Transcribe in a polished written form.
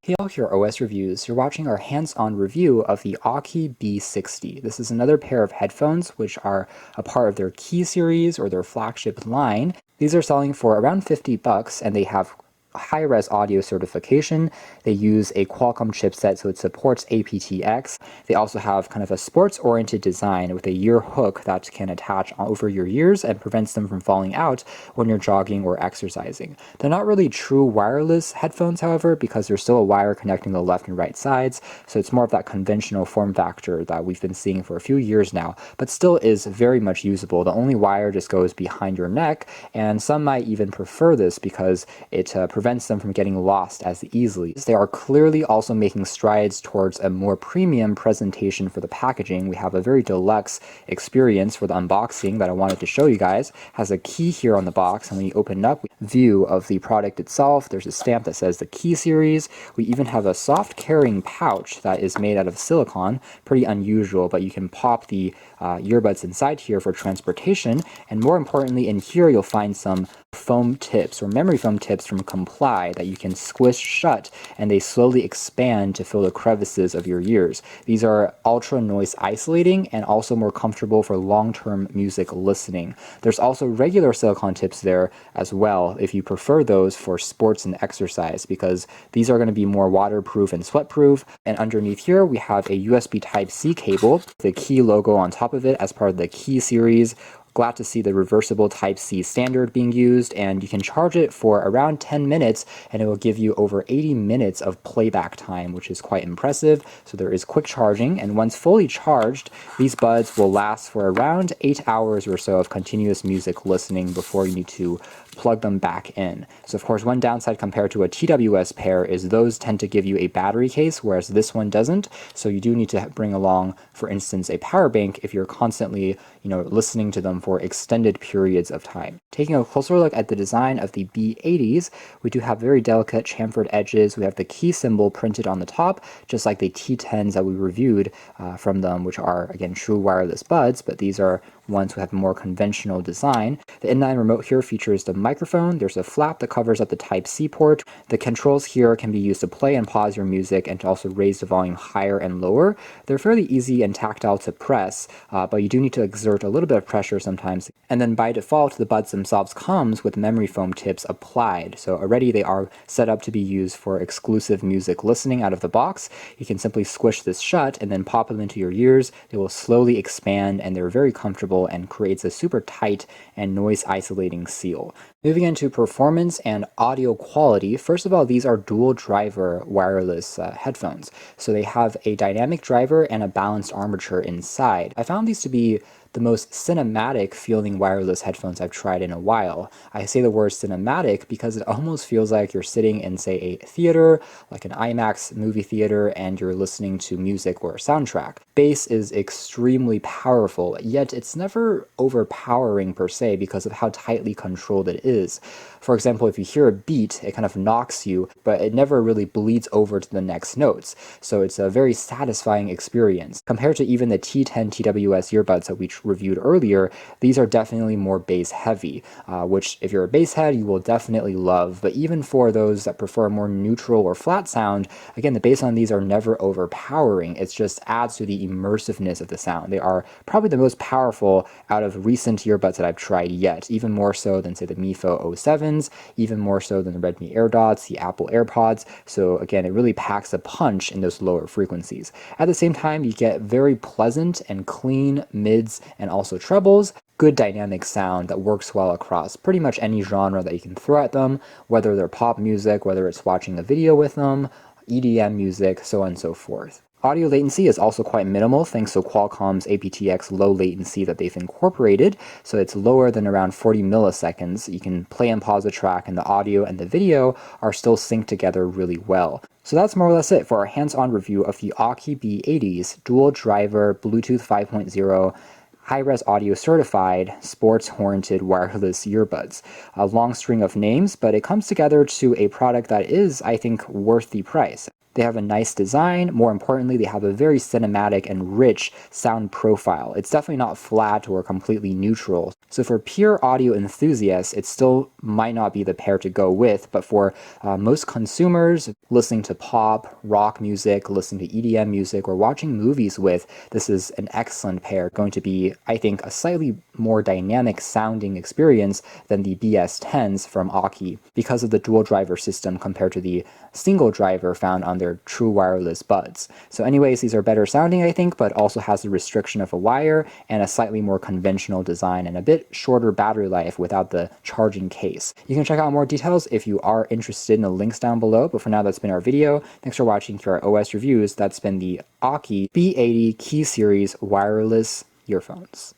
Hey all, here are OS Reviews. You're watching our hands-on review of the Aukey B80. This is another pair of headphones which are a part of their Key series or their flagship line. These are selling for around 50 bucks and they have high-res audio certification. They use a Qualcomm chipset, so it supports aptX. They also have kind of a sports-oriented design with a ear hook that can attach over your ears and prevents them from falling out when you're jogging or exercising. They're not really true wireless headphones, however, because there's still a wire connecting the left and right sides, so it's more of that conventional form factor that we've been seeing for a few years now, but still is very much usable. The only wire just goes behind your neck, and some might even prefer this because it prevents them from getting lost as easily. They are clearly also making strides towards a more premium presentation for the packaging. We have a very deluxe experience for the unboxing that I wanted to show you guys. It has a key here on the box, and when you open up, view of the product itself, there's a stamp that says the Key series. We even have a soft carrying pouch that is made out of silicone, pretty unusual, but you can pop the earbuds inside here for transportation, and more importantly, in here you'll find some foam tips or memory foam tips from Comply that you can squish shut, and they slowly expand to fill the crevices of your ears. These are ultra noise isolating and also more comfortable for long-term music listening. There's also regular silicone tips there as well if you prefer those for sports and exercise, because these are going to be more waterproof and sweatproof. And underneath here we have a USB Type-C cable, the Key logo on top of it as part of the Key series. Glad to see the reversible Type-C standard being used, and you can charge it for around 10 minutes and it will give you over 80 minutes of playback time, which is quite impressive. So there is quick charging, and once fully charged, these buds will last for around 8 hours or so of continuous music listening before you need to plug them back in. So of course, one downside compared to a TWS pair is those tend to give you a battery case, whereas this one doesn't. So you do need to bring along, for instance, a power bank if you're constantly, listening to them for extended periods of time. Taking a closer look at the design of the B80s, we do have very delicate chamfered edges. We have the Key symbol printed on the top, just like the T10s that we reviewed from them, which are, again, true wireless buds, but these are ones who have a more conventional design. The inline remote here features the microphone. There's a flap that covers up the Type-C port. The controls here can be used to play and pause your music and to also raise the volume higher and lower. They're fairly easy and tactile to press, but you do need to exert a little bit of pressure sometimes. And then by default, the buds themselves comes with memory foam tips applied. So already they are set up to be used for exclusive music listening out of the box. You can simply squish this shut and then pop them into your ears. They will slowly expand and they're very comfortable and creates a super tight and noise isolating seal. Moving into performance and audio quality, first of all, these are dual driver wireless headphones. So they have a dynamic driver and a balanced armature inside. I found these to be the most cinematic feeling wireless headphones I've tried in a while. I say the word cinematic because it almost feels like you're sitting in, say, a theater, like an IMAX movie theater, and you're listening to music or a soundtrack. Bass is extremely powerful, yet it's never overpowering per se because of how tightly controlled it is. For example, if you hear a beat, it kind of knocks you, but it never really bleeds over to the next notes. So it's a very satisfying experience. Compared to even the T10 TWS earbuds that we reviewed earlier, these are definitely more bass heavy, which if you're a bass head, you will definitely love. But even for those that prefer a more neutral or flat sound, again, the bass on these are never overpowering. It just adds to the immersiveness of the sound. They are probably the most powerful out of recent earbuds that I've tried yet, even more so than, say, the Mifo 07s, even more so than the Redmi AirDots, the Apple AirPods. So again, it really packs a punch in those lower frequencies. At the same time, you get very pleasant and clean mids and also trebles, good dynamic sound that works well across pretty much any genre that you can throw at them, whether they're pop music, whether it's watching a video with them, EDM music, so on and so forth. Audio latency is also quite minimal thanks to Qualcomm's aptX-Low latency that they've incorporated, so it's lower than around 40 milliseconds. You can play and pause a track, and the audio and the video are still synced together really well. So that's more or less it for our hands-on review of the Aukey B80's dual driver Bluetooth 5.0 high-res audio certified, sports-oriented wireless earbuds. A long string of names, but it comes together to a product that is, I think, worth the price. They have a nice design. More importantly, they have a very cinematic and rich sound profile. It's definitely not flat or completely neutral. So for pure audio enthusiasts, it still might not be the pair to go with, but for most consumers listening to pop, rock music, listening to EDM music, or watching movies with, this is an excellent pair. Going to be, I think, a slightly more dynamic sounding experience than the BS10s from Aukey because of the dual driver system compared to the single driver found on their true wireless buds. So anyways, these are better sounding, I think, but also has the restriction of a wire and a slightly more conventional design and a bit shorter battery life without the charging case. You can check out more details if you are interested in the links down below, but for now that's been our video. Thanks for watching to our OS reviews. That's been the Aukey B80 Key Series wireless earphones.